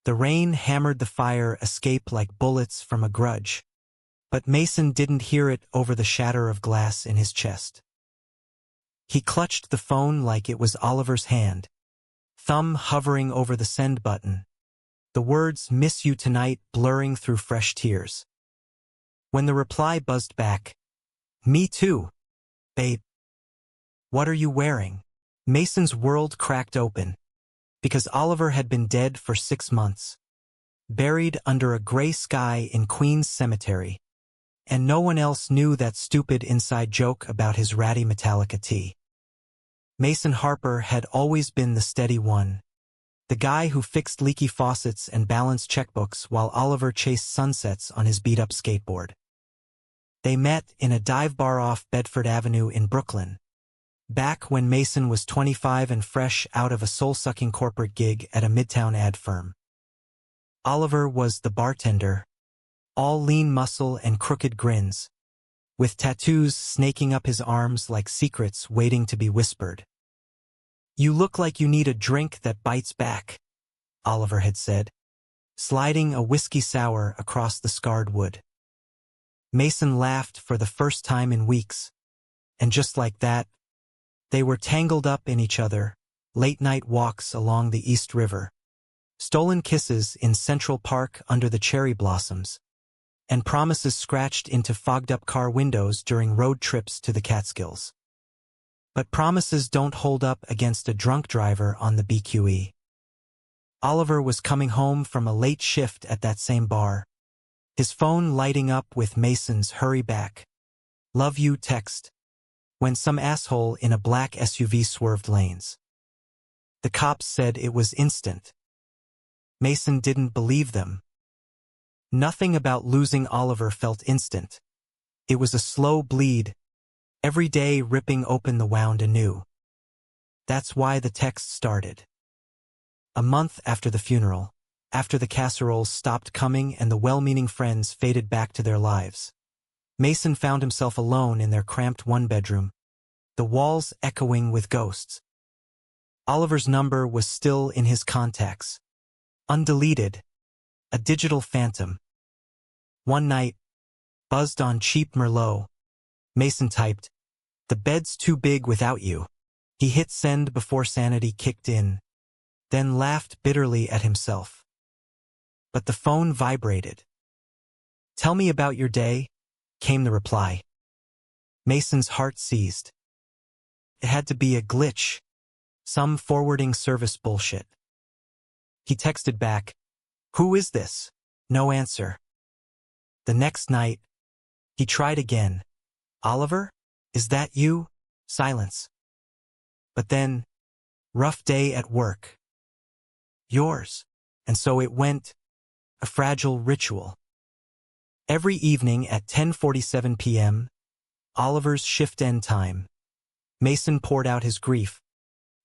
The rain hammered the fire escape like bullets from a grudge. But Mason didn't hear it over the shatter of glass in his chest. He clutched the phone like it was Oliver's hand, thumb hovering over the send button, the words "miss you tonight" blurring through fresh tears. When the reply buzzed back, "Me too, babe. What are you wearing?" Mason's world cracked open, because Oliver had been dead for 6 months, buried under a gray sky in Queens Cemetery, and no one else knew that stupid inside joke about his ratty Metallica tee. Mason Harper had always been the steady one, the guy who fixed leaky faucets and balanced checkbooks while Oliver chased sunsets on his beat-up skateboard. They met in a dive bar off Bedford Avenue in Brooklyn, back when Mason was 25 and fresh out of a soul-sucking corporate gig at a midtown ad firm. Oliver was the bartender, all lean muscle and crooked grins, with tattoos snaking up his arms like secrets waiting to be whispered. "You look like you need a drink that bites back," Oliver had said, sliding a whiskey sour across the scarred wood. Mason laughed for the first time in weeks, and just like that, they were tangled up in each other, late-night walks along the East River, stolen kisses in Central Park under the cherry blossoms, and promises scratched into fogged-up car windows during road trips to the Catskills. But promises don't hold up against a drunk driver on the BQE. Oliver was coming home from a late shift at that same bar, his phone lighting up with Mason's "hurry back, love you" text, when some asshole in a black SUV swerved lanes. The cops said it was instant. Mason didn't believe them. Nothing about losing Oliver felt instant. It was a slow bleed, every day ripping open the wound anew. That's why the text started. A month after the funeral, after the casseroles stopped coming and the well-meaning friends faded back to their lives, Mason found himself alone in their cramped one-bedroom, the walls echoing with ghosts. Oliver's number was still in his contacts, undeleted, a digital phantom. One night, buzzed on cheap Merlot, Mason typed, "The bed's too big without you." He hit send before sanity kicked in, then laughed bitterly at himself. But the phone vibrated. "Tell me about your day," came the reply. Mason's heart seized. It had to be a glitch, some forwarding service bullshit. He texted back, "Who is this?" No answer. The next night, he tried again. "Oliver? Is that you?" Silence. But then, "Rough day at work." "Yours." And so it went, a fragile ritual. Every evening at 10:47 p.m., Oliver's shift end time, Mason poured out his grief,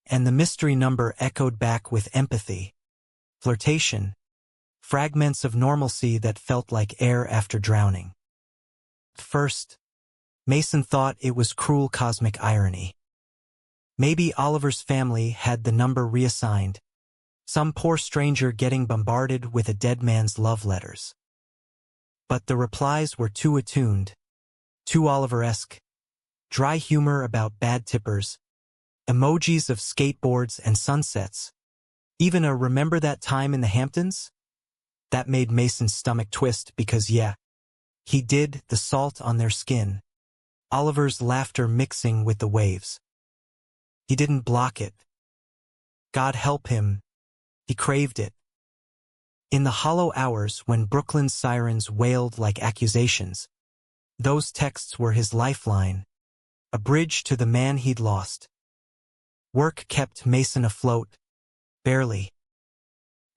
and the mystery number echoed back with empathy, flirtation, fragments of normalcy that felt like air after drowning. First, Mason thought it was cruel cosmic irony. Maybe Oliver's family had the number reassigned, some poor stranger getting bombarded with a dead man's love letters. But the replies were too attuned, too Oliver-esque, dry humor about bad tippers, emojis of skateboards and sunsets, even a "remember that time in the Hamptons?" That made Mason's stomach twist because yeah, he did, the salt on their skin, Oliver's laughter mixing with the waves. He didn't block it. God help him, he craved it. In the hollow hours when Brooklyn's sirens wailed like accusations, those texts were his lifeline, a bridge to the man he'd lost. Work kept Mason afloat, barely.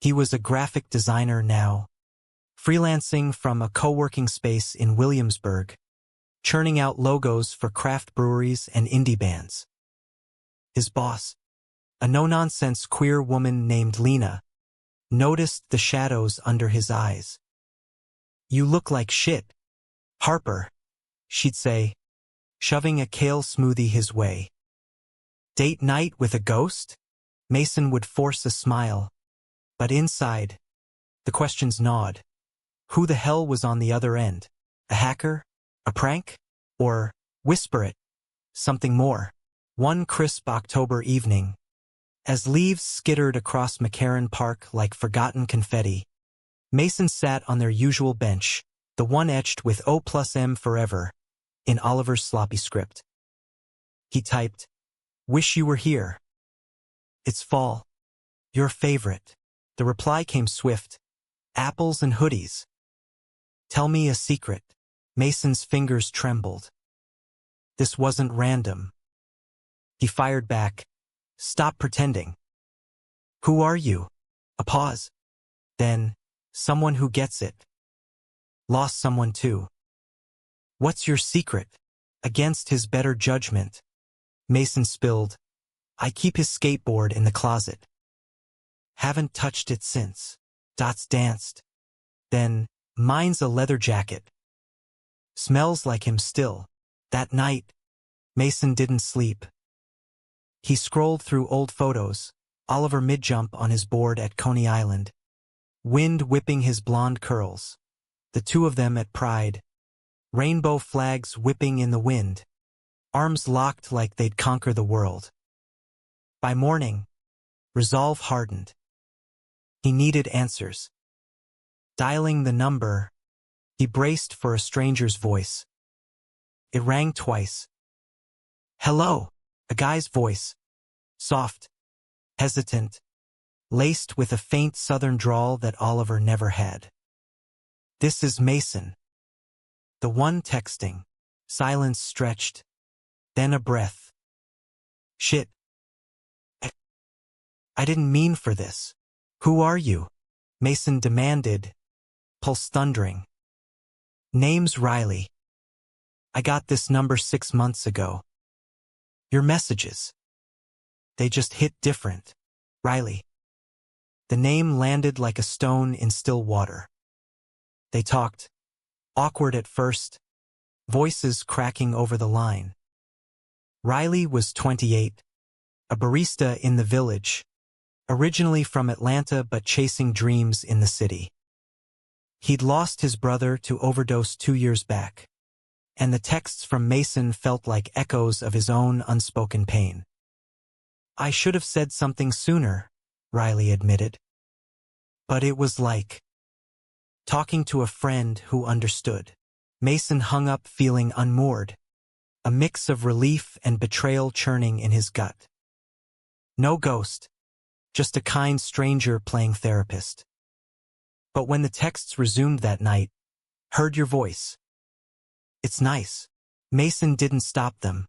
He was a graphic designer now, freelancing from a co-working space in Williamsburg, churning out logos for craft breweries and indie bands. His boss, a no-nonsense queer woman named Lena, noticed the shadows under his eyes. "You look like shit, Harper," she'd say, shoving a kale smoothie his way. "Date night with a ghost?" Mason would force a smile, but inside, The questions gnawed. Who the hell was on the other end? A hacker? A prank? Or, whisper it, something more? One crisp October evening, as leaves skittered across McCarran Park like forgotten confetti, Mason sat on their usual bench, the one etched with O+M forever, in Oliver's sloppy script. He typed, "Wish you were here. It's fall. Your favorite." The reply came swift. "Apples and hoodies." "Tell me a secret." Mason's fingers trembled. This wasn't random. He fired back, "Stop pretending." "Who are you?" A pause. Then, "Someone who gets it." "Lost someone too." "What's your secret?" Against his better judgment, Mason spilled, "I keep his skateboard in the closet. Haven't touched it since." Dots danced. Then, "Mine's a leather jacket. Smells like him still." That night, Mason didn't sleep. He scrolled through old photos, Oliver mid-jump on his board at Coney Island, wind whipping his blonde curls, the two of them at Pride, rainbow flags whipping in the wind, arms locked like they'd conquer the world. By morning, resolve hardened. He needed answers. Dialing the number, he braced for a stranger's voice. It rang twice. "Hello," a guy's voice, soft, hesitant, laced with a faint southern drawl that Oliver never had. "This is Mason." The one texting. Silence stretched, then a breath. "Shit. I didn't mean for this." "Who are you?" Mason demanded, pulse thundering. "Name's Riley. I got this number 6 months ago. Your messages. They just hit different. Riley." The name landed like a stone in still water. They talked, awkward at first, voices cracking over the line. Riley was 28, a barista in the village, originally from Atlanta but chasing dreams in the city. He'd lost his brother to overdose 2 years back, and the texts from Mason felt like echoes of his own unspoken pain. "I should have said something sooner," Riley admitted. But it was like talking to a friend who understood. Mason hung up feeling unmoored, a mix of relief and betrayal churning in his gut. No ghost, just a kind stranger playing therapist. But when the texts resumed that night, "Heard your voice. It's nice." Mason didn't stop them.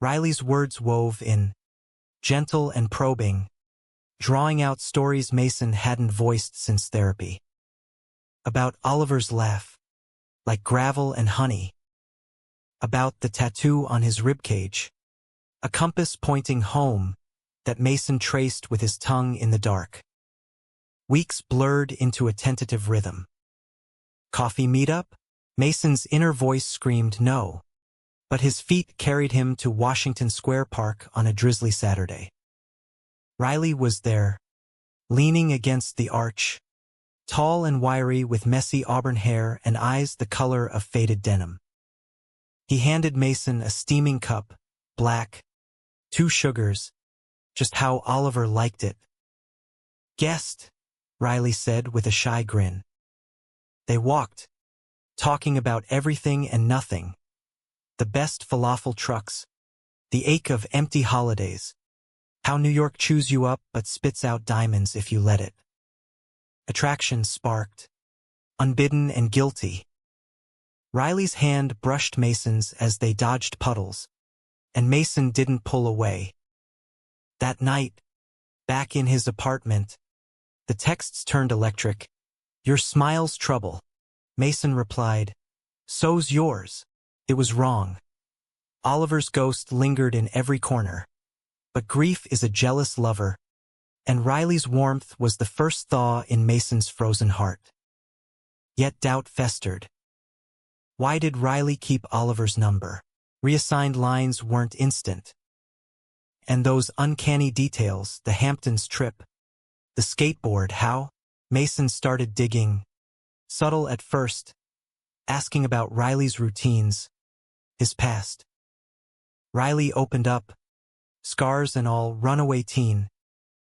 Riley's words wove in, gentle and probing, drawing out stories Mason hadn't voiced since therapy. About Oliver's laugh, like gravel and honey. About the tattoo on his ribcage, a compass pointing home that Mason traced with his tongue in the dark. Weeks blurred into a tentative rhythm. Coffee meetup? Mason's inner voice screamed no, but his feet carried him to Washington Square Park on a drizzly Saturday. Riley was there, leaning against the arch, tall and wiry with messy auburn hair and eyes the color of faded denim. He handed Mason a steaming cup, black, 2 sugars, just how Oliver liked it. "Guest," Riley said with a shy grin. They walked, talking about everything and nothing. The best falafel trucks, the ache of empty holidays, how New York chews you up but spits out diamonds if you let it. Attraction sparked, unbidden and guilty. Riley's hand brushed Mason's as they dodged puddles, and Mason didn't pull away. That night, back in his apartment, the texts turned electric. "Your smile's trouble." Mason replied, "So's yours." It was wrong. Oliver's ghost lingered in every corner. But grief is a jealous lover, and Riley's warmth was the first thaw in Mason's frozen heart. Yet doubt festered. Why did Riley keep Oliver's number? Reassigned lines weren't instant. And those uncanny details, the Hamptons trip, the skateboard, how? Mason started digging, subtle at first, asking about Riley's routines, his past. Riley opened up, scars and all, runaway teen,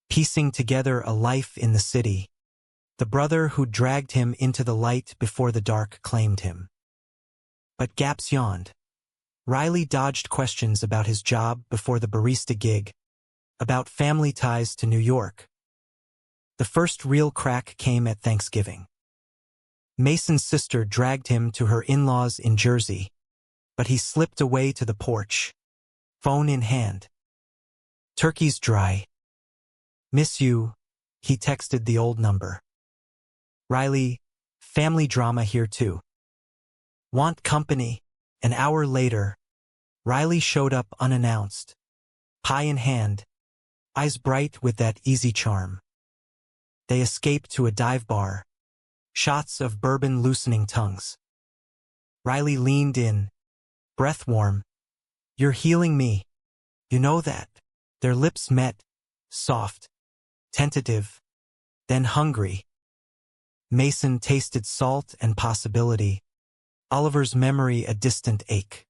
piecing together a life in the city, the brother who dragged him into the light before the dark claimed him. But gaps yawned. Riley dodged questions about his job before the barista gig, about family ties to New York. The first real crack came at Thanksgiving. Mason's sister dragged him to her in-laws in Jersey, but he slipped away to the porch, phone in hand. "Turkey's dry. Miss you," he texted the old number. "Riley, family drama here too. Want company?" An hour later, Riley showed up unannounced, pie in hand, eyes bright with that easy charm. They escaped to a dive bar, shots of bourbon loosening tongues. Riley leaned in, breath warm. "You're healing me. You know that." Their lips met, soft, tentative, then hungry. Mason tasted salt and possibility, Oliver's memory a distant ache.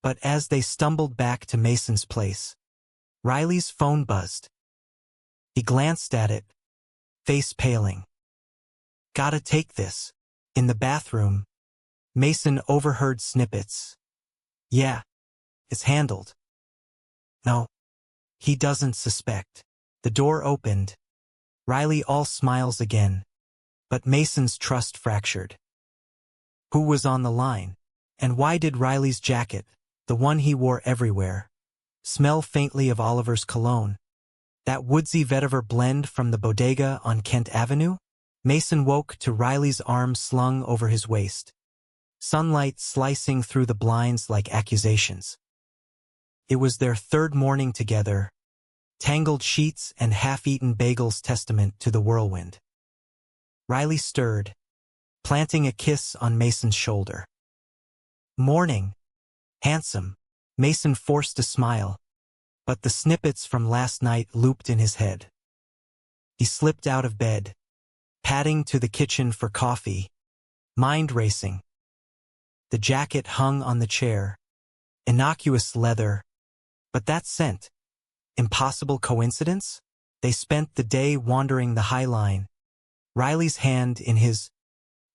But as they stumbled back to Mason's place, Riley's phone buzzed. He glanced at it, face paling. "Gotta take this." In the bathroom, Mason overheard snippets. "Yeah, it's handled." "No, he doesn't suspect." The door opened. Riley all smiles again, but Mason's trust fractured. Who was on the line? And why did Riley's jacket, the one he wore everywhere, smell faintly of Oliver's cologne? That woodsy vetiver blend from the bodega on Kent Avenue? Mason woke to Riley's arm slung over his waist, sunlight slicing through the blinds like accusations. It was their third morning together, tangled sheets and half-eaten bagels testament to the whirlwind. Riley stirred, planting a kiss on Mason's shoulder. "Morning. Handsome." Mason forced a smile, but the snippets from last night looped in his head. He slipped out of bed, padding to the kitchen for coffee, mind racing. The jacket hung on the chair, innocuous leather, but that scent. Impossible coincidence? They spent the day wandering the High Line, Riley's hand in his,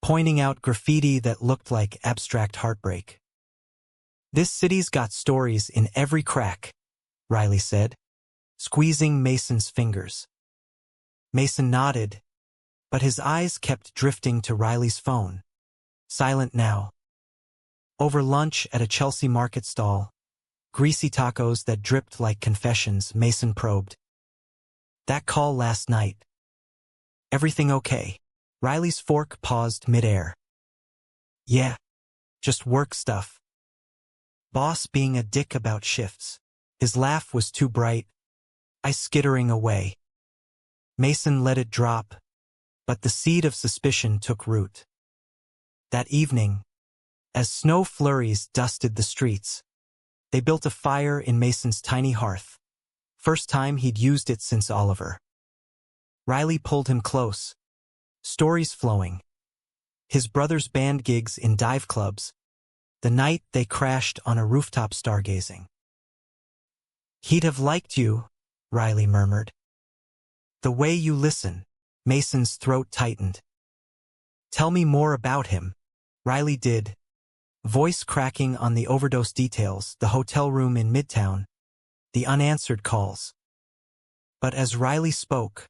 pointing out graffiti that looked like abstract heartbreak. "This city's got stories in every crack," Riley said, squeezing Mason's fingers. Mason nodded, but his eyes kept drifting to Riley's phone. Silent now. Over lunch at a Chelsea market stall, greasy tacos that dripped like confessions, Mason probed. "That call last night. Everything okay?" Riley's fork paused midair. "Yeah, just work stuff. Boss being a dick about shifts." His laugh was too bright, I skittering away. Mason let it drop, but the seed of suspicion took root. That evening, as snow flurries dusted the streets, they built a fire in Mason's tiny hearth, first time he'd used it since Oliver. Riley pulled him close, stories flowing. His brother's band gigs in dive clubs, the night they crashed on a rooftop stargazing. "He'd have liked you," Riley murmured. "The way you listen." Mason's throat tightened. "Tell me more about him." Riley did, voice cracking on the overdose details, the hotel room in Midtown, the unanswered calls. But as Riley spoke,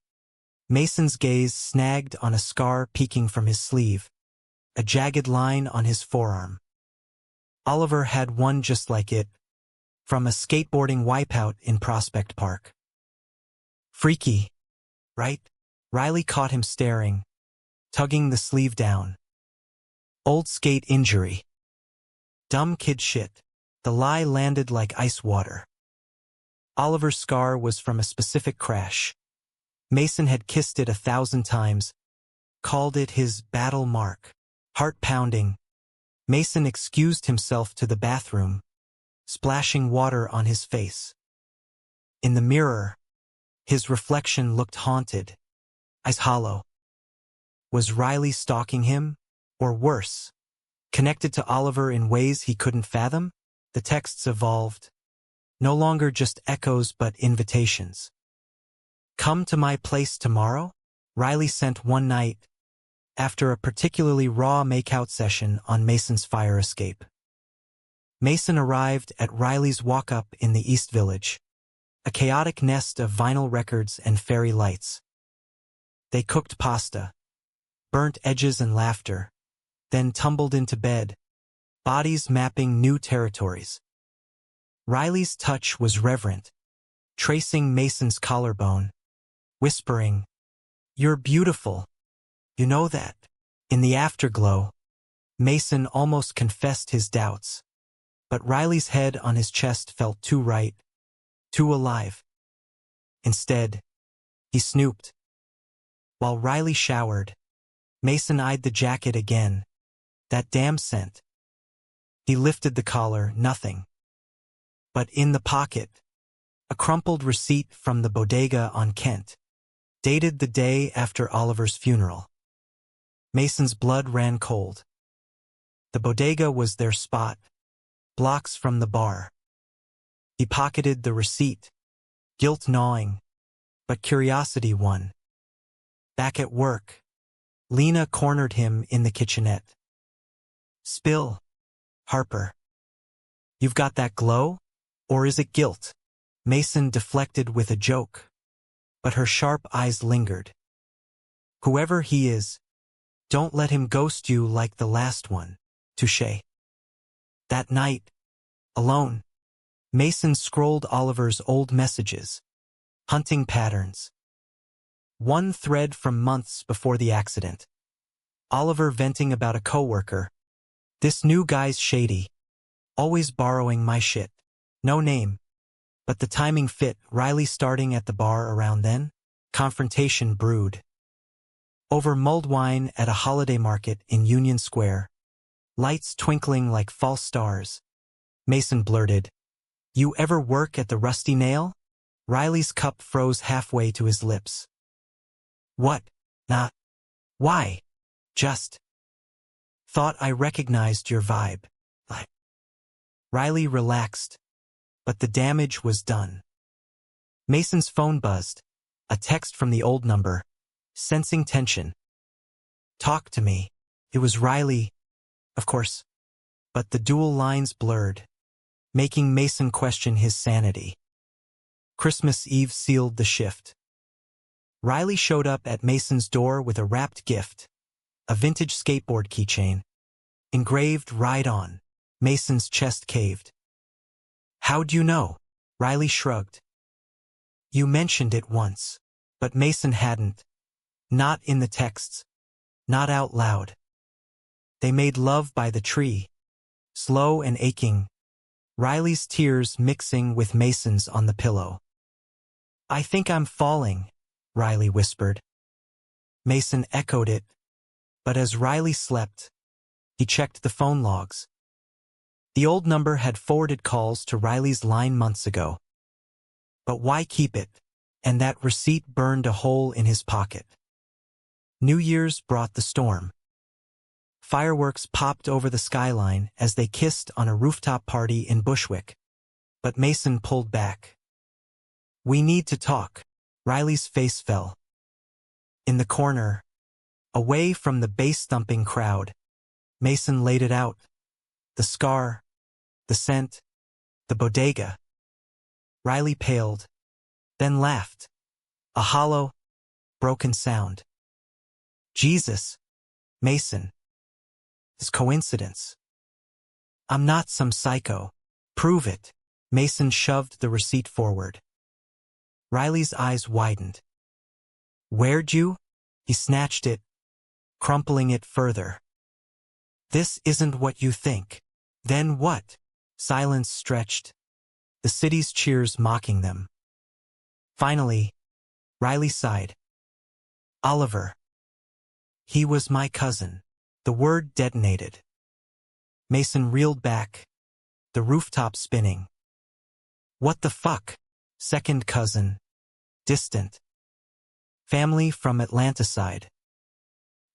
Mason's gaze snagged on a scar peeking from his sleeve, a jagged line on his forearm. Oliver had one just like it, from a skateboarding wipeout in Prospect Park. "Freaky, right?" Riley caught him staring, tugging the sleeve down. "Old skate injury. Dumb kid shit." The lie landed like ice water. Oliver's scar was from a specific crash. Mason had kissed it 1,000 times, called it his battle mark. Heart pounding, Mason excused himself to the bathroom, splashing water on his face. In the mirror, his reflection looked haunted, eyes hollow. Was Riley stalking him? Or worse, connected to Oliver in ways he couldn't fathom? The texts evolved. No longer just echoes but invitations. Come to my place tomorrow? Riley sent one night, after a particularly raw makeout session on Mason's fire escape. Mason arrived at Riley's walk-up in the East Village, a chaotic nest of vinyl records and fairy lights. They cooked pasta, burnt edges and laughter, then tumbled into bed, bodies mapping new territories. Riley's touch was reverent, tracing Mason's collarbone, whispering, "You're beautiful. You know that." In the afterglow, Mason almost confessed his doubts, but Riley's head on his chest felt too right, too alive. Instead, he snooped. While Riley showered, Mason eyed the jacket again. That damn scent. He lifted the collar, nothing. But in the pocket, a crumpled receipt from the bodega on Kent, dated the day after Oliver's funeral. Mason's blood ran cold. The bodega was their spot, blocks from the bar. He pocketed the receipt, guilt gnawing, but curiosity won. Back at work, Lena cornered him in the kitchenette. "Spill, Harper. You've got that glow? Or is it guilt?" Mason deflected with a joke, but her sharp eyes lingered. "Whoever he is, don't let him ghost you like the last one." Touché. That night, alone, Mason scrolled Oliver's old messages, hunting patterns. One thread from months before the accident. Oliver venting about a coworker. "This new guy's shady. Always borrowing my shit." No name. But the timing fit. Riley starting at the bar around then. Confrontation brewed. Over mulled wine at a holiday market in Union Square. Lights twinkling like false stars. Mason blurted, "You ever work at the Rusty Nail?" Riley's cup froze halfway to his lips. "What? Nah. Why? Just thought I recognized your vibe." Riley relaxed, but the damage was done. Mason's phone buzzed, a text from the old number, sensing tension. "Talk to me." It was Riley, of course, but the dual lines blurred, making Mason question his sanity. Christmas Eve sealed the shift. Riley showed up at Mason's door with a wrapped gift, a vintage skateboard keychain, engraved "Ride On." Mason's chest caved. "How'd you know?" Riley shrugged. "You mentioned it once." But Mason hadn't. Not in the texts. Not out loud. They made love by the tree, slow and aching, Riley's tears mixing with Mason's on the pillow. "I think I'm falling," Riley whispered. Mason echoed it, but as Riley slept, he checked the phone logs. The old number had forwarded calls to Riley's line months ago. But why keep it? And that receipt burned a hole in his pocket. New Year's brought the storm. Fireworks popped over the skyline as they kissed on a rooftop party in Bushwick. But Mason pulled back. "We need to talk." Riley's face fell. In the corner, away from the bass-thumping crowd, Mason laid it out. The scar, the scent, the bodega. Riley paled, then laughed. A hollow, broken sound. "Jesus, Mason. It's coincidence. I'm not some psycho. Prove it." Mason shoved the receipt forward. Riley's eyes widened. "Where'd you?" He snatched it, crumpling it further. "This isn't what you think." "Then what?" Silence stretched, the city's cheers mocking them. Finally, Riley sighed. "Oliver. He was my cousin." The word detonated. Mason reeled back, the rooftop spinning. "What the fuck?" Second cousin. Distant. Family from Atlanticide.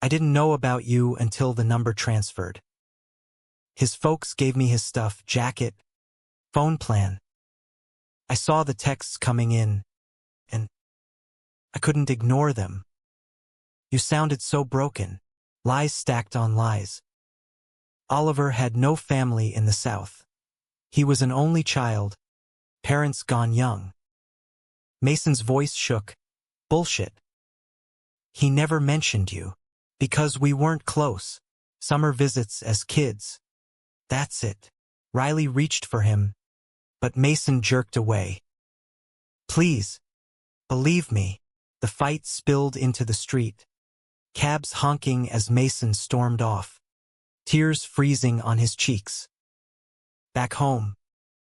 I didn't know about you until the number transferred. His folks gave me his stuff, jacket, phone plan. I saw the texts coming in, and I couldn't ignore them. You sounded so broken. Lies stacked on lies. Oliver had no family in the South. He was an only child, parents gone young. Mason's voice shook. Bullshit. He never mentioned you. Because we weren't close. Summer visits as kids. That's it. Riley reached for him, but Mason jerked away. Please. Believe me. The fight spilled into the street. Cabs honking as Mason stormed off. Tears freezing on his cheeks. Back home,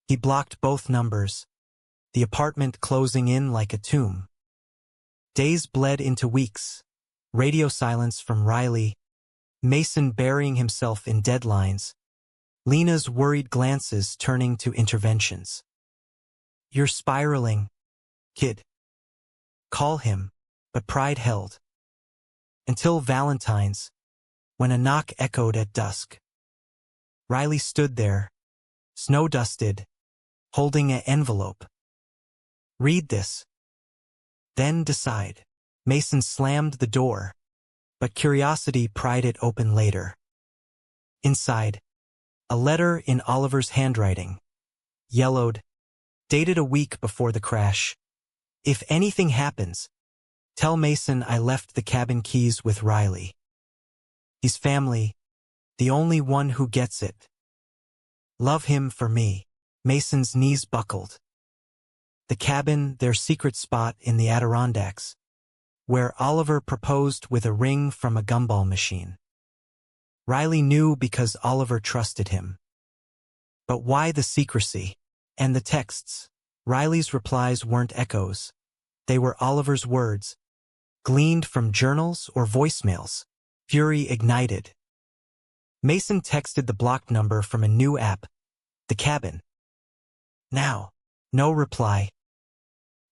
he blocked both numbers, the apartment closing in like a tomb. Days bled into weeks, radio silence from Riley, Mason burying himself in deadlines, Lena's worried glances turning to interventions. You're spiraling, kid. Call him, but pride held. Until Valentine's, when a knock echoed at dusk. Riley stood there, snow-dusted, holding an envelope. Read this. Then decide. Mason slammed the door, but curiosity pried it open later. Inside, a letter in Oliver's handwriting, yellowed, dated a week before the crash. If anything happens, tell Mason I left the cabin keys with Riley. He's family, the only one who gets it. Love him for me. Mason's knees buckled. The cabin, their secret spot in the Adirondacks, where Oliver proposed with a ring from a gumball machine. Riley knew because Oliver trusted him. But why the secrecy? And the texts? Riley's replies weren't echoes. They were Oliver's words, gleaned from journals or voicemails. Fury ignited. Mason texted the blocked number from a new app, the cabin. Now, no reply.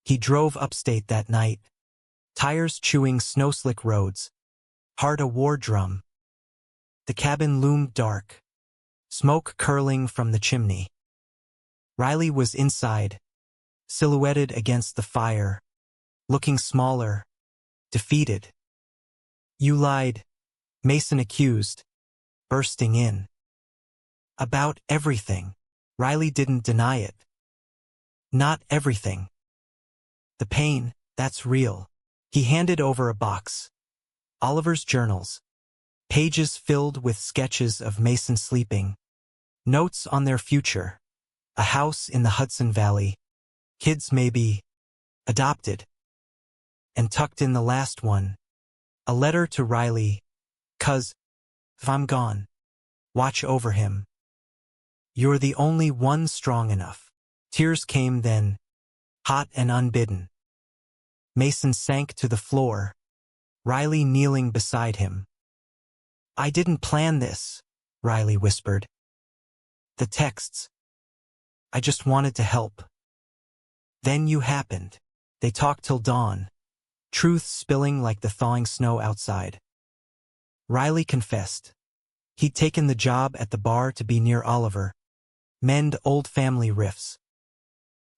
He drove upstate that night, tires chewing snow-slick roads, heart a war drum. The cabin loomed dark, smoke curling from the chimney. Riley was inside, silhouetted against the fire, looking smaller, defeated. You lied, Mason accused, bursting in. About everything. Riley didn't deny it. Not everything. The pain, that's real. He handed over a box. Oliver's journals. Pages filled with sketches of Mason sleeping. Notes on their future. A house in the Hudson Valley. Kids maybe. Adopted. And tucked in the last one, a letter to Riley. 'Cause, if I'm gone, watch over him. You're the only one strong enough. Tears came then, hot and unbidden. Mason sank to the floor, Riley kneeling beside him. I didn't plan this, Riley whispered. The texts. I just wanted to help. Then you happened. They talked till dawn, truth spilling like the thawing snow outside. Riley confessed. He'd taken the job at the bar to be near Oliver, mend old family rifts.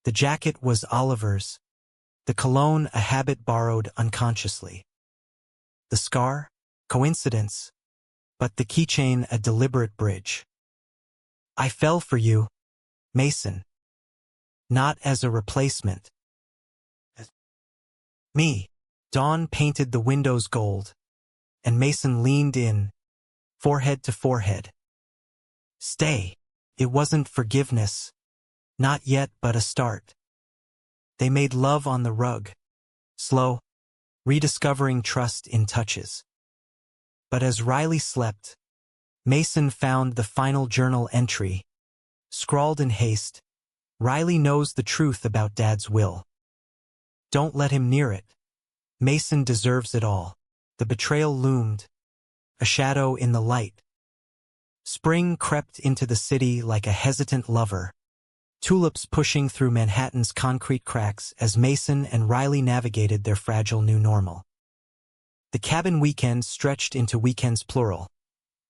The jacket was Oliver's, the cologne a habit borrowed unconsciously. The scar? Coincidence, but the keychain a deliberate bridge. I fell for you, Mason. Not as a replacement. Me. Dawn painted the windows gold, and Mason leaned in, forehead to forehead. Stay. It wasn't forgiveness. Not yet, but a start. They made love on the rug. Slow, rediscovering trust in touches. But as Riley slept, Mason found the final journal entry. Scrawled in haste, Riley knows the truth about Dad's will. Don't let him near it. Mason deserves it all. The betrayal loomed, a shadow in the light. Spring crept into the city like a hesitant lover, tulips pushing through Manhattan's concrete cracks as Mason and Riley navigated their fragile new normal. The cabin weekends stretched into weekends plural.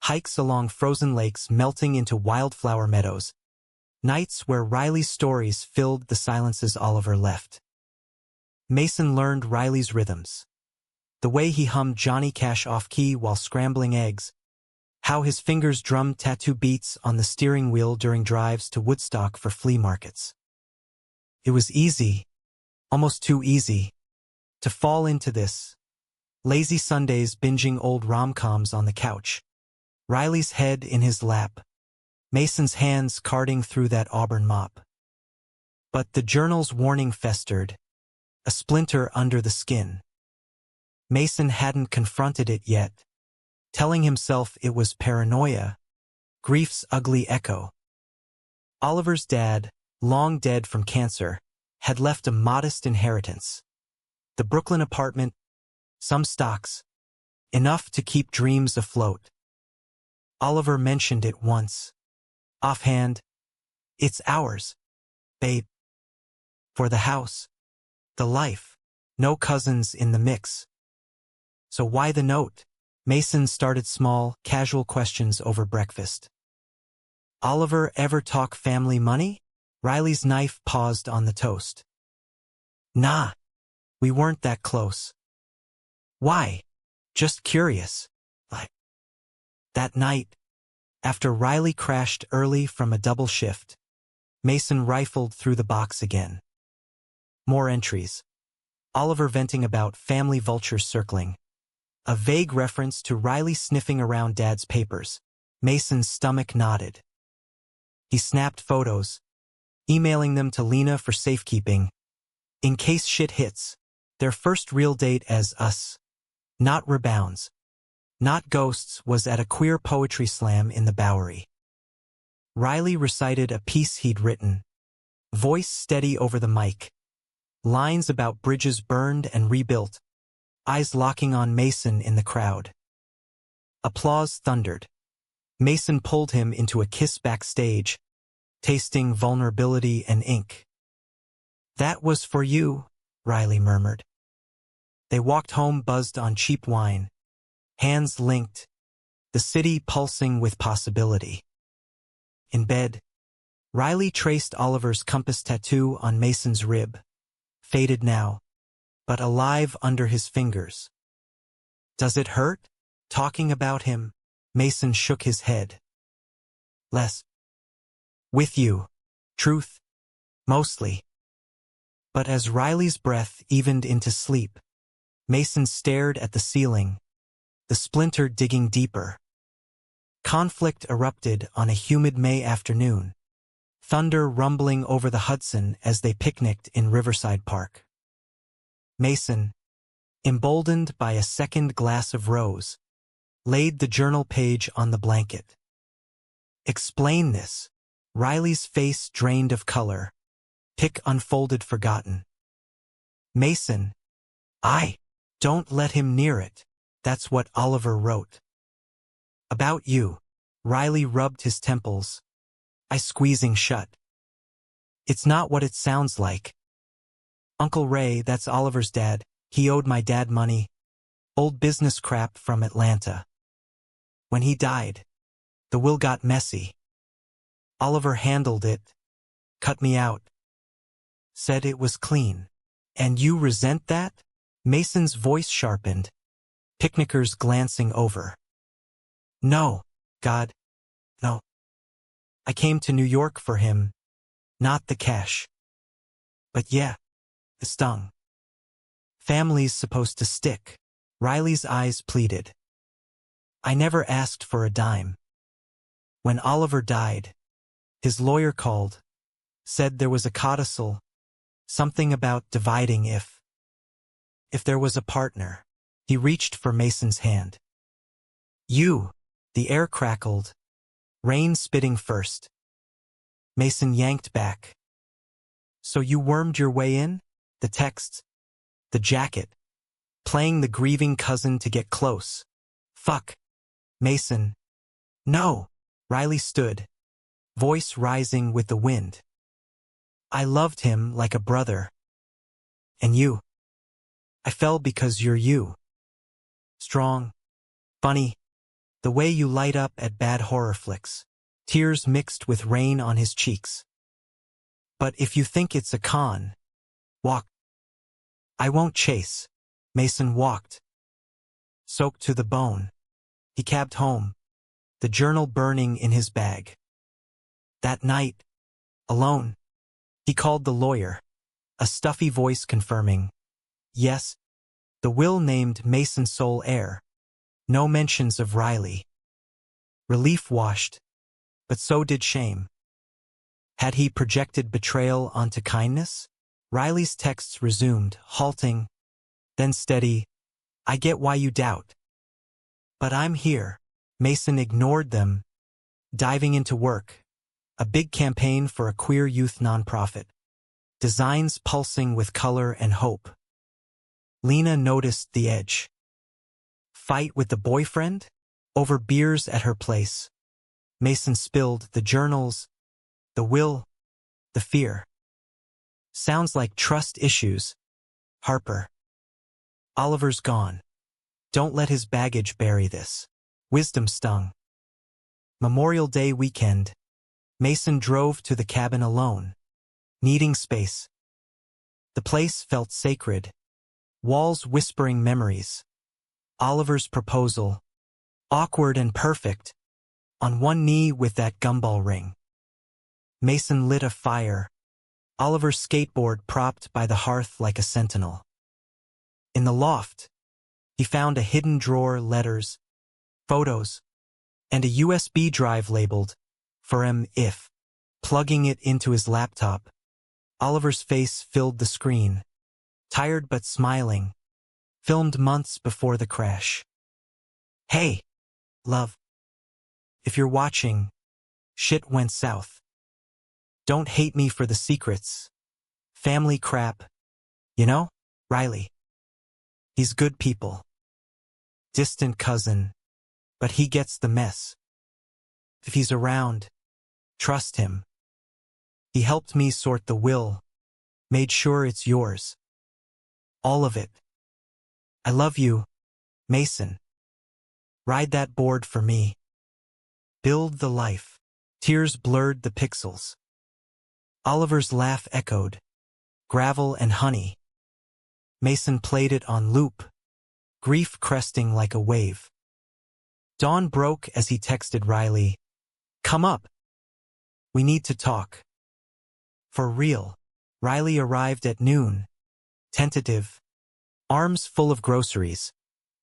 Hikes along frozen lakes melting into wildflower meadows. Nights where Riley's stories filled the silences Oliver left. Mason learned Riley's rhythms. The way he hummed Johnny Cash off-key while scrambling eggs. How his fingers drummed tattoo beats on the steering wheel during drives to Woodstock for flea markets. It was easy, almost too easy, to fall into this. Lazy Sundays binging old rom-coms on the couch. Riley's head in his lap. Mason's hands carding through that auburn mop. But the journal's warning festered, a splinter under the skin. Mason hadn't confronted it yet, telling himself it was paranoia, grief's ugly echo. Oliver's dad, long dead from cancer, had left a modest inheritance. The Brooklyn apartment, some stocks, enough to keep dreams afloat. Oliver mentioned it once. Offhand, "It's ours, babe. For the house, the life, no cousins in the mix." So why the note? Mason started small, casual questions over breakfast. "Oliver ever talk family money?" Riley's knife paused on the toast. "Nah, we weren't that close." "Why?" "Just curious." That night, after Riley crashed early from a double shift, Mason rifled through the box again. More entries. Oliver venting about family vultures circling. A vague reference to Riley sniffing around Dad's papers. Mason's stomach knotted. He snapped photos, emailing them to Lena for safekeeping. In case shit hits, their first real date as us. Not rebounds. Not ghosts was at a queer poetry slam in the Bowery. Riley recited a piece he'd written. Voice steady over the mic. Lines about bridges burned and rebuilt. Eyes locking on Mason in the crowd. Applause thundered. Mason pulled him into a kiss backstage, tasting vulnerability and ink. "That was for you," Riley murmured. They walked home buzzed on cheap wine. Hands linked, the city pulsing with possibility. In bed, Riley traced Oliver's compass tattoo on Mason's rib. Faded now, but alive under his fingers. "Does it hurt, talking about him?" Mason shook his head. "Less. With you. Truth. Mostly." But as Riley's breath evened into sleep, Mason stared at the ceiling, the splinter digging deeper. Conflict erupted on a humid May afternoon, thunder rumbling over the Hudson as they picnicked in Riverside Park. Mason, emboldened by a second glass of rose, laid the journal page on the blanket. "Explain this." Riley's face drained of color. Pick unfolded forgotten. Mason, don't let him near it. That's what Oliver wrote. "About you." Riley rubbed his temples, eye squeezing shut. "It's not what it sounds like. Uncle Ray, that's Oliver's dad, he owed my dad money. Old business crap from Atlanta. When he died, the will got messy. Oliver handled it, cut me out. Said it was clean. And you resent that?" Mason's voice sharpened, picnickers glancing over. "No, God, no. I came to New York for him, not the cash. But yeah, it stung. Family's supposed to stick." Riley's eyes pleaded. "I never asked for a dime. When Oliver died, his lawyer called, said there was a codicil, something about dividing if there was a partner." He reached for Mason's hand. "You." The air crackled, rain spitting first. Mason yanked back. "So you wormed your way in? The texts, the jacket, playing the grieving cousin to get close. Fuck." Mason. "No." Riley stood, voice rising with the wind. "I loved him like a brother. And you. I fell because you're you. Strong. Funny. The way you light up at bad horror flicks. Tears mixed with rain on his cheeks. But if you think it's a con, walk. I won't chase. Mason walked. Soaked to the bone. He cabbed home, the journal burning in his bag. That night, alone, he called the lawyer, a stuffy voice confirming, yes, the will named Mason sole heir. No mentions of Riley. Relief washed, but so did shame. Had he projected betrayal onto kindness? Riley's texts resumed, halting, then steady. I get why you doubt. But I'm here. Mason ignored them, diving into work. A big campaign for a queer youth nonprofit. Designs pulsing with color and hope. Lena noticed the edge. Fight with the boyfriend? Over beers at her place. Mason spilled the journals, the will, the fear. Sounds like trust issues. Harper. Oliver's gone. Don't let his baggage bury this. Wisdom stung. Memorial Day weekend. Mason drove to the cabin alone, needing space. The place felt sacred. Walls whispering memories. Oliver's proposal. Awkward and perfect. On one knee with that gumball ring. Mason lit a fire. Oliver's skateboard propped by the hearth like a sentinel. In the loft, he found a hidden drawer, letters, photos, and a USB drive labeled, for him if. Plugging it into his laptop, Oliver's face filled the screen. Tired but smiling. Filmed months before the crash. Hey, love. If you're watching, shit went south. Don't hate me for the secrets. Family crap. You know, Riley. He's good people. Distant cousin. But he gets the mess. If he's around, trust him. He helped me sort the will. Made sure it's yours. All of it. I love you, Mason. Ride that board for me. Build the life. Tears blurred the pixels. Oliver's laugh echoed. Gravel and honey. Mason played it on loop. Grief cresting like a wave. Dawn broke as he texted Riley. Come up. We need to talk. For real. Riley arrived at noon. Tentative. Arms full of groceries.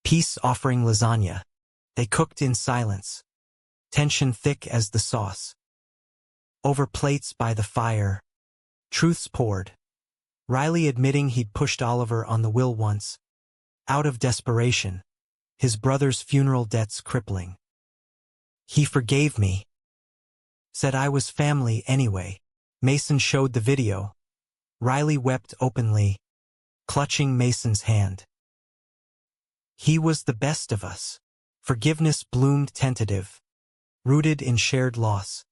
Peace offering lasagna. They cooked in silence. Tension thick as the sauce. Over plates by the fire. Truths poured. Riley admitting he'd pushed Oliver on the will once. Out of desperation. His brother's funeral debts crippling. He forgave me. Said I was family anyway. Mason showed the video. Riley wept openly, clutching Mason's hand. He was the best of us. Forgiveness bloomed tentative, rooted in shared loss.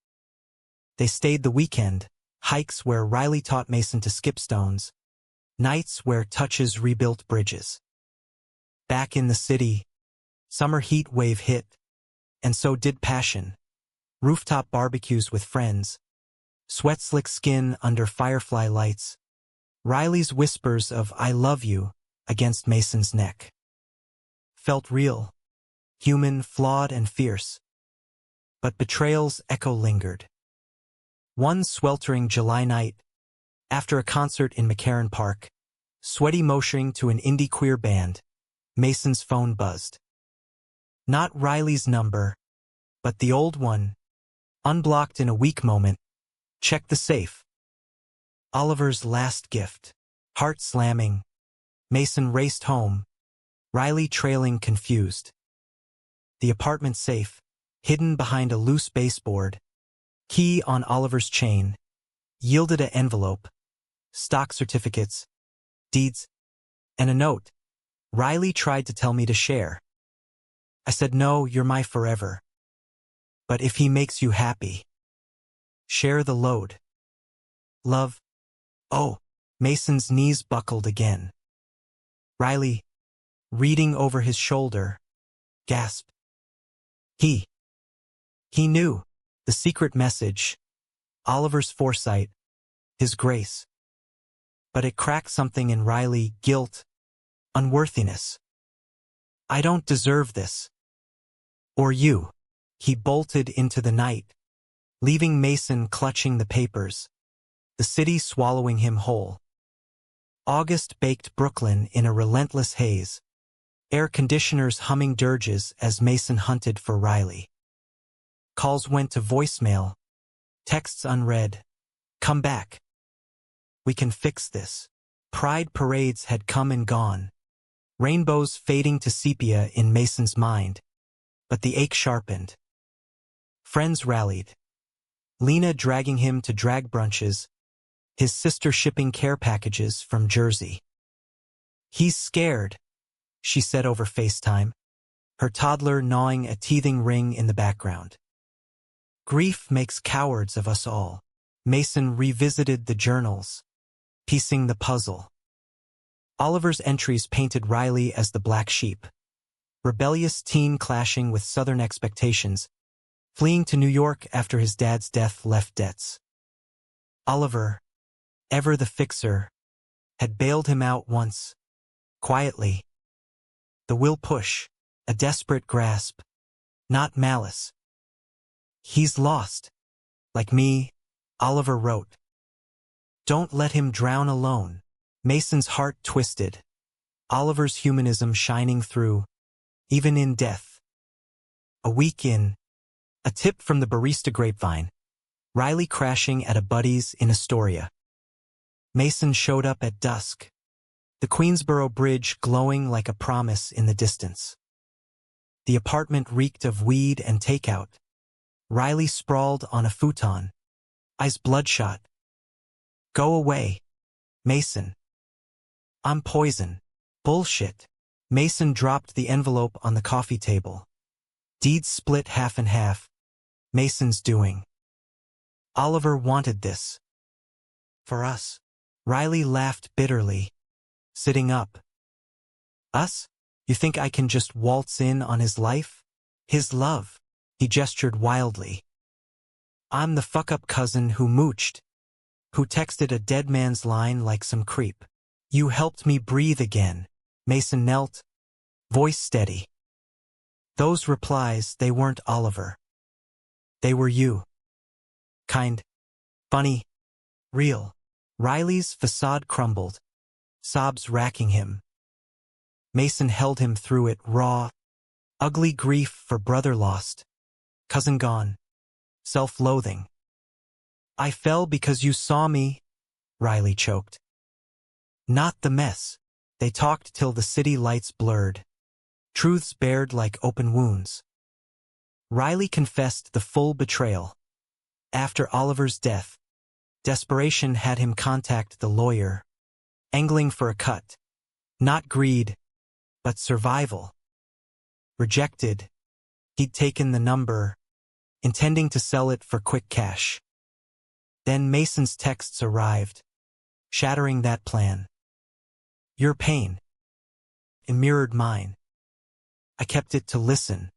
They stayed the weekend, hikes where Riley taught Mason to skip stones, nights where touches rebuilt bridges. Back in the city, summer heat wave hit, and so did passion. Rooftop barbecues with friends, sweat-slick skin under firefly lights, Riley's whispers of I love you against Mason's neck. Felt real, human, flawed and fierce. But betrayal's echo lingered. One sweltering July night, after a concert in McCarran Park, sweaty motioning to an indie queer band, Mason's phone buzzed. Not Riley's number, but the old one, unblocked in a weak moment. Check the safe. Oliver's last gift. Heart slamming. Mason raced home, Riley trailing confused. The apartment safe, hidden behind a loose baseboard, key on Oliver's chain, yielded an envelope, stock certificates, deeds, and a note. Riley tried to tell me to share. I said, no, you're my forever. But if he makes you happy, share the load. Love. Oh, Mason's knees buckled again. Riley, reading over his shoulder. Gasp. He knew the secret message, Oliver's foresight, his grace. But it cracked something in Riley: guilt, unworthiness. I don't deserve this. Or you. He bolted into the night, leaving Mason clutching the papers, the city swallowing him whole. August baked Brooklyn in a relentless haze, air conditioners humming dirges as Mason hunted for Riley. Calls went to voicemail, texts unread. Come back. We can fix this. Pride parades had come and gone, rainbows fading to sepia in Mason's mind, but the ache sharpened. Friends rallied. Lena dragging him to drag brunches, his sister shipping care packages from Jersey. He's scared, she said over FaceTime, her toddler gnawing a teething ring in the background. Grief makes cowards of us all. Mason revisited the journals, piecing the puzzle. Oliver's entries painted Riley as the black sheep, rebellious teen clashing with Southern expectations, fleeing to New York after his dad's death left debts. Oliver, ever the fixer, had bailed him out once, quietly. The will push, a desperate grasp, not malice. He's lost. Like me, Oliver wrote. Don't let him drown alone. Mason's heart twisted, Oliver's humanism shining through, even in death. A week in, a tip from the barista grapevine, Riley crashing at a buddy's in Astoria. Mason showed up at dusk, the Queensboro Bridge glowing like a promise in the distance. The apartment reeked of weed and takeout. Riley sprawled on a futon, eyes bloodshot. Go away, Mason. I'm poison. Bullshit. Mason dropped the envelope on the coffee table. Deeds split half and half. Mason's doing. Oliver wanted this. For us. Riley laughed bitterly, sitting up. Us? You think I can just waltz in on his life? His love. He gestured wildly. I'm the fuck-up cousin who mooched, who texted a dead man's line like some creep. You helped me breathe again. Mason knelt, voice steady. Those replies, they weren't Oliver. They were you. Kind, funny, real. Riley's facade crumbled, sobs racking him. Mason held him through it, raw, ugly grief for brother lost, cousin gone, self-loathing. I fell because you saw me, Riley choked. Not the mess. They talked till the city lights blurred, truths bared like open wounds. Riley confessed the full betrayal. After Oliver's death, desperation had him contact the lawyer, angling for a cut. Not greed, but survival. Rejected, he'd taken the number, intending to sell it for quick cash. Then Mason's texts arrived, shattering that plan. Your pain. It mirrored mine. I kept it to listen.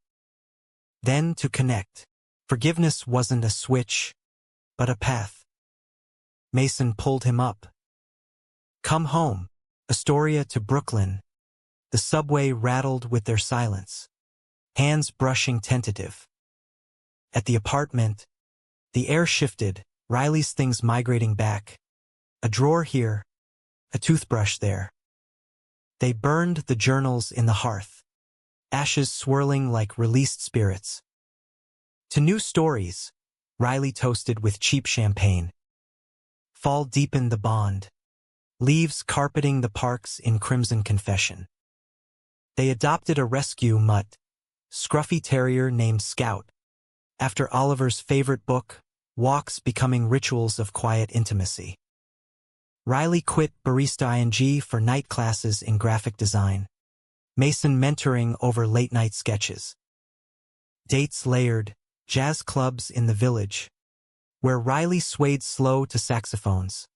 Then to connect. Forgiveness wasn't a switch, but a path. Mason pulled him up. Come home. Astoria to Brooklyn. The subway rattled with their silence, hands brushing tentative. At the apartment, the air shifted, Riley's things migrating back. A drawer here, a toothbrush there. They burned the journals in the hearth, ashes swirling like released spirits. To new stories, Riley toasted with cheap champagne. Fall deepened the bond, leaves carpeting the parks in crimson confession. They adopted a rescue mutt, scruffy terrier named Scout, after Oliver's favorite book, walks becoming rituals of quiet intimacy. Riley quit barista ing for night classes in graphic design, Mason mentoring over late-night sketches. Dates layered, jazz clubs in the village, where Riley swayed slow to saxophones,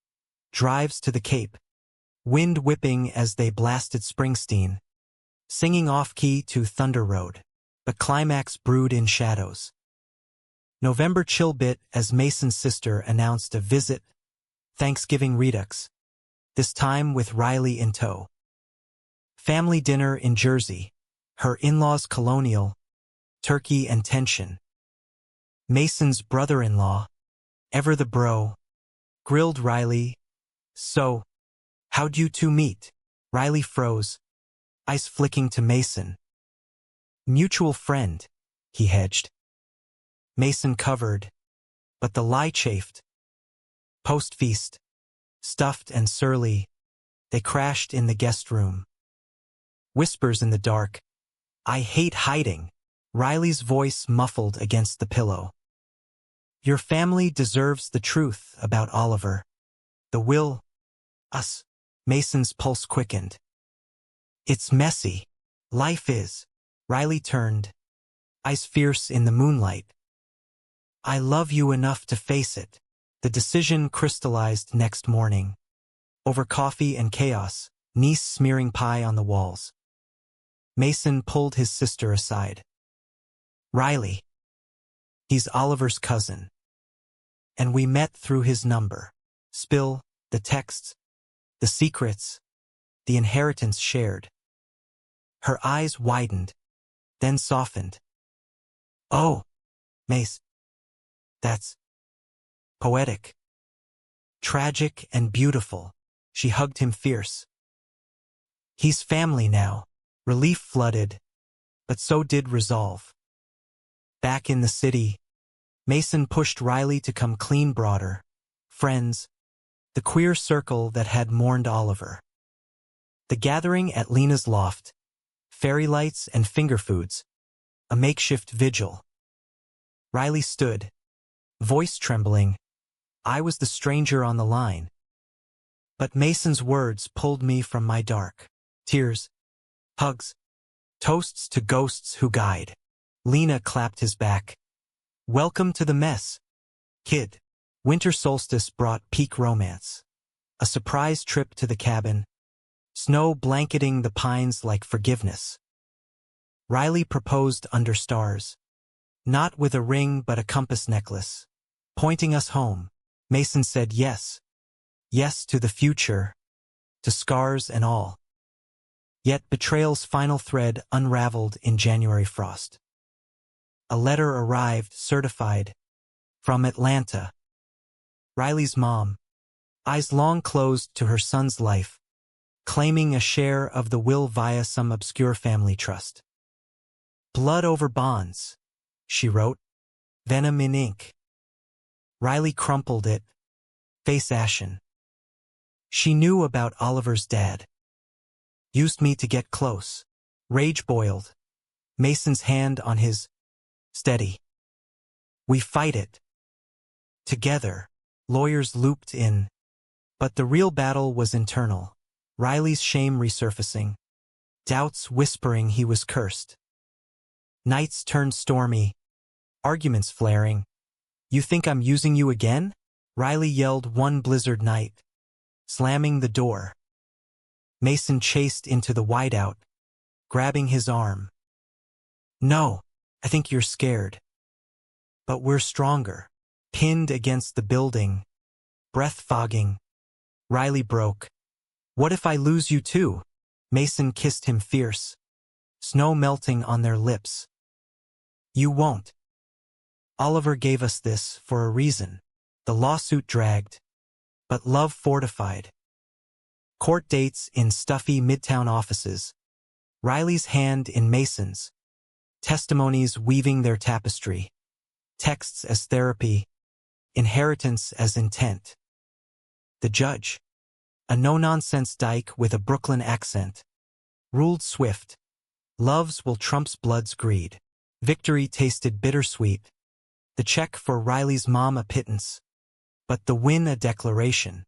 drives to the Cape, wind whipping as they blasted Springsteen, singing off-key to Thunder Road, but climax brewed in shadows. November chill bit as Mason's sister announced a visit, Thanksgiving redux, this time with Riley in tow. Family dinner in Jersey, her in-laws colonial, turkey and tension. Mason's brother-in-law, ever the bro, grilled Riley. So, how'd you two meet? Riley froze, eyes flicking to Mason. Mutual friend, he hedged. Mason covered, but the lie chafed. Post-feast, stuffed and surly, they crashed in the guest room. Whispers in the dark. I hate hiding. Riley's voice muffled against the pillow. Your family deserves the truth about Oliver. The will. Us. Mason's pulse quickened. It's messy. Life is. Riley turned, eyes fierce in the moonlight. I love you enough to face it. The decision crystallized next morning. Over coffee and chaos, niece smearing pie on the walls. Mason pulled his sister aside. Riley. He's Oliver's cousin. And we met through his number. Spill, the texts, the secrets, the inheritance shared. Her eyes widened, then softened. Oh, Mace. That's poetic. Tragic and beautiful. She hugged him fierce. He's family now. Relief flooded, but so did resolve. Back in the city, Mason pushed Riley to come clean broader. Friends, the queer circle that had mourned Oliver. The gathering at Lena's loft, fairy lights and finger foods, a makeshift vigil. Riley stood, voice trembling. I was the stranger on the line. But Mason's words pulled me from my dark. Tears, hugs, toasts to ghosts who guide. Lena clapped his back. Welcome to the mess, kid. Winter solstice brought peak romance. A surprise trip to the cabin. Snow blanketing the pines like forgiveness. Riley proposed under stars. Not with a ring but a compass necklace. Pointing us home. Mason said yes. Yes to the future. To scars and all. Yet betrayal's final thread unraveled in January frost. A letter arrived, certified, from Atlanta. Riley's mom, eyes long closed to her son's life, claiming a share of the will via some obscure family trust. Blood over bonds, she wrote, venom in ink. Riley crumpled it, face ashen. She knew about Oliver's dad. Used me to get close. Rage boiled. Mason's hand on his. Steady. We fight it. Together. Lawyers looped in. But the real battle was internal. Riley's shame resurfacing. Doubts whispering he was cursed. Nights turned stormy. Arguments flaring. You think I'm using you again? Riley yelled one blizzard night. Slamming the door. Mason chased into the whiteout, grabbing his arm. No, I think you're scared. But we're stronger. Pinned against the building, breath fogging. Riley broke. What if I lose you too? Mason kissed him fierce, snow melting on their lips. You won't. Oliver gave us this for a reason. The lawsuit dragged, but love fortified. Court dates in stuffy midtown offices. Riley's hand in Mason's. Testimonies weaving their tapestry. Texts as therapy. Inheritance as intent. The judge, a no-nonsense dyke with a Brooklyn accent, ruled swift. Love's will trumps blood's greed. Victory tasted bittersweet. The check for Riley's mom a pittance, but the win a declaration.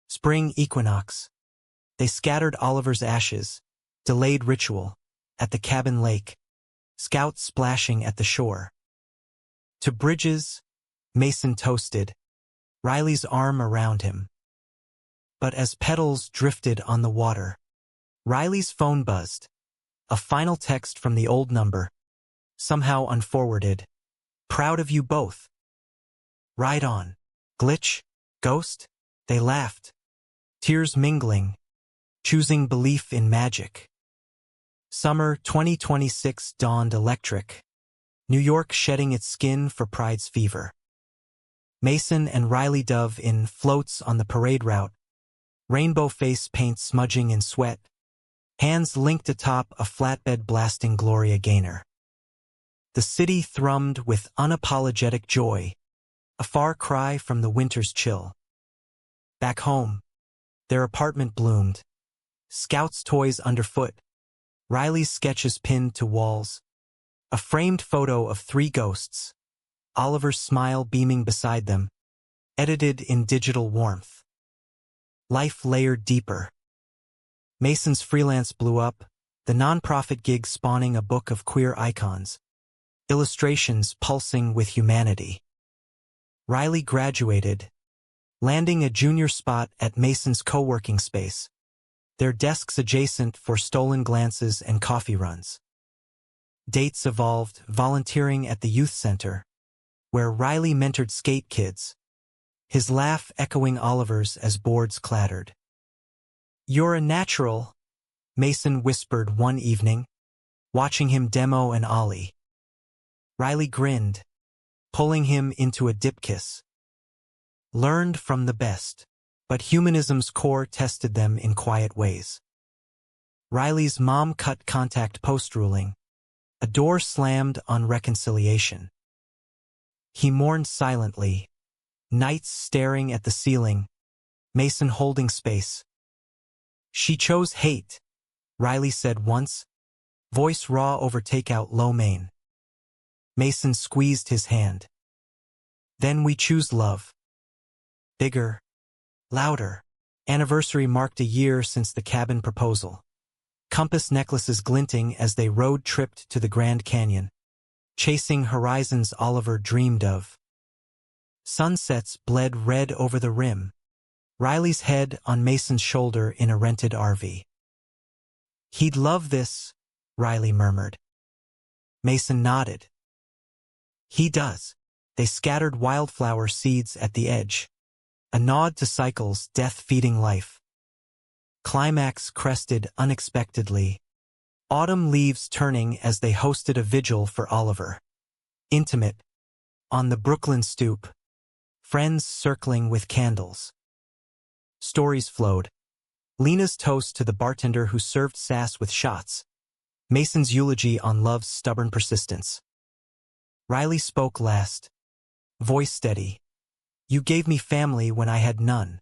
Spring equinox. They scattered Oliver's ashes, delayed ritual, at the cabin lake, scouts splashing at the shore. To Bridges, Mason toasted, Riley's arm around him. But as petals drifted on the water, Riley's phone buzzed. A final text from the old number, somehow unforwarded. Proud of you both. Ride on. Glitch? Ghost? They laughed. Tears mingling. Choosing belief in magic. Summer 2026 dawned electric. New York shedding its skin for Pride's fever. Mason and Riley Dove in floats on the parade route. Rainbow face paint smudging in sweat. Hands linked atop a flatbed blasting Gloria Gaynor. The city thrummed with unapologetic joy, a far cry from the winter's chill. Back home, their apartment bloomed. Scout's toys underfoot. Riley's sketches pinned to walls. A framed photo of 3 ghosts. Oliver's smile beaming beside them. Edited in digital warmth. Life layered deeper. Mason's freelance blew up, the nonprofit gig spawning a book of queer icons. Illustrations pulsing with humanity. Riley graduated, landing a junior spot at Mason's co-working space. Their desks adjacent for stolen glances and coffee runs. Dates evolved, volunteering at the youth center, where Riley mentored skate kids, his laugh echoing Oliver's as boards clattered. "You're a natural," Mason whispered one evening, watching him demo an ollie. Riley grinned, pulling him into a dip kiss. Learned from the best, but humanism's core tested them in quiet ways. Riley's mom cut contact post-ruling. A door slammed on reconciliation. He mourned silently, nights staring at the ceiling, Mason holding space. "She chose hate," Riley said once, voice raw over takeout lo mein. Mason squeezed his hand. "Then we choose love." Bigger, louder. Anniversary marked a year since the cabin proposal. Compass necklaces glinting as they road-tripped to the Grand Canyon, chasing horizons Oliver dreamed of. Sunsets bled red over the rim, Riley's head on Mason's shoulder in a rented RV. "He'd love this," Riley murmured. Mason nodded. "He does." They scattered wildflower seeds at the edge, a nod to cycles, death feeding life. Climax crested unexpectedly. Autumn leaves turning as they hosted a vigil for Oliver. Intimate. On the Brooklyn stoop. Friends circling with candles. Stories flowed. Lena's toast to the bartender who served sass with shots. Mason's eulogy on love's stubborn persistence. Riley spoke last. Voice steady. "You gave me family when I had none."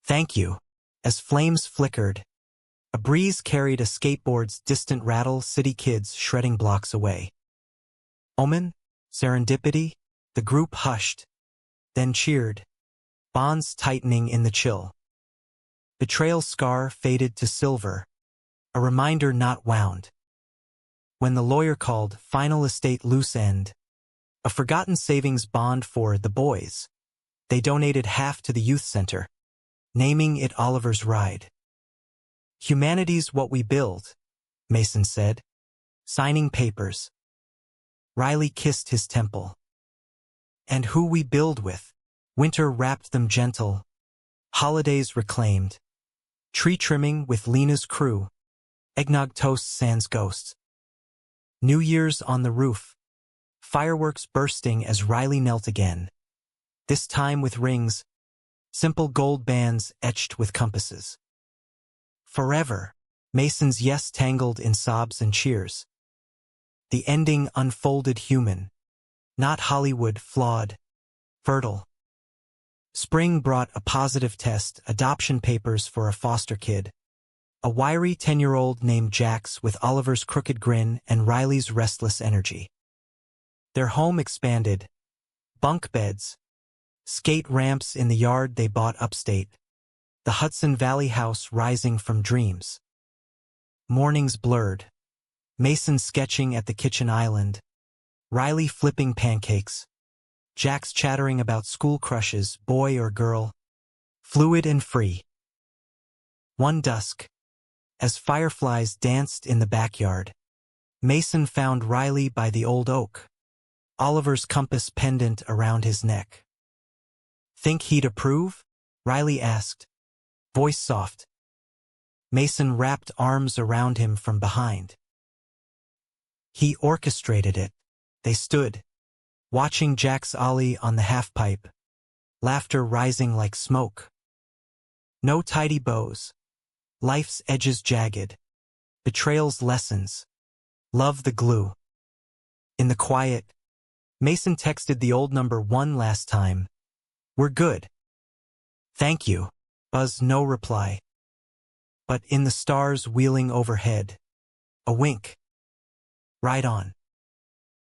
"Thank you." As flames flickered, a breeze carried a skateboard's distant rattle, city kids shredding blocks away. Omen? Serendipity? The group hushed, then cheered, bonds tightening in the chill. Betrayal scar faded to silver, a reminder not wound. When the lawyer called final estate loose end, a forgotten savings bond for the boys, they donated half to the youth center, naming it Oliver's Ride. "Humanity's what we build," Mason said, signing papers. Riley kissed his temple. "And who we build with." Winter wrapped them gentle. Holidays reclaimed. Tree trimming with Lena's crew. Eggnog toast sans ghosts. New Year's on the roof. Fireworks bursting as Riley knelt again. This time with rings. Simple gold bands etched with compasses. Forever. Mason's yes tangled in sobs and cheers. The ending unfolded human. Not Hollywood, flawed. Fertile. Spring brought a positive test, adoption papers for a foster kid. A wiry 10-year-old named Jax with Oliver's crooked grin and Riley's restless energy. Their home expanded. Bunk beds. Skate ramps in the yard they bought upstate. The Hudson Valley house rising from dreams. Mornings blurred. Mason sketching at the kitchen island. Riley flipping pancakes. Jax chattering about school crushes, boy or girl. Fluid and free. One dusk. As fireflies danced in the backyard, Mason found Riley by the old oak, Oliver's compass pendant around his neck. "Think he'd approve?" Riley asked, voice soft. Mason wrapped arms around him from behind. He orchestrated it. They stood, watching Jack's ollie on the half-pipe, laughter rising like smoke. No tidy bows, life's edges jagged, betrayal's lessons, love the glue. In the quiet, Mason texted the old number one last time. "We're good." "Thank you." Buzz no reply. But in the stars wheeling overhead, a wink. "Right on."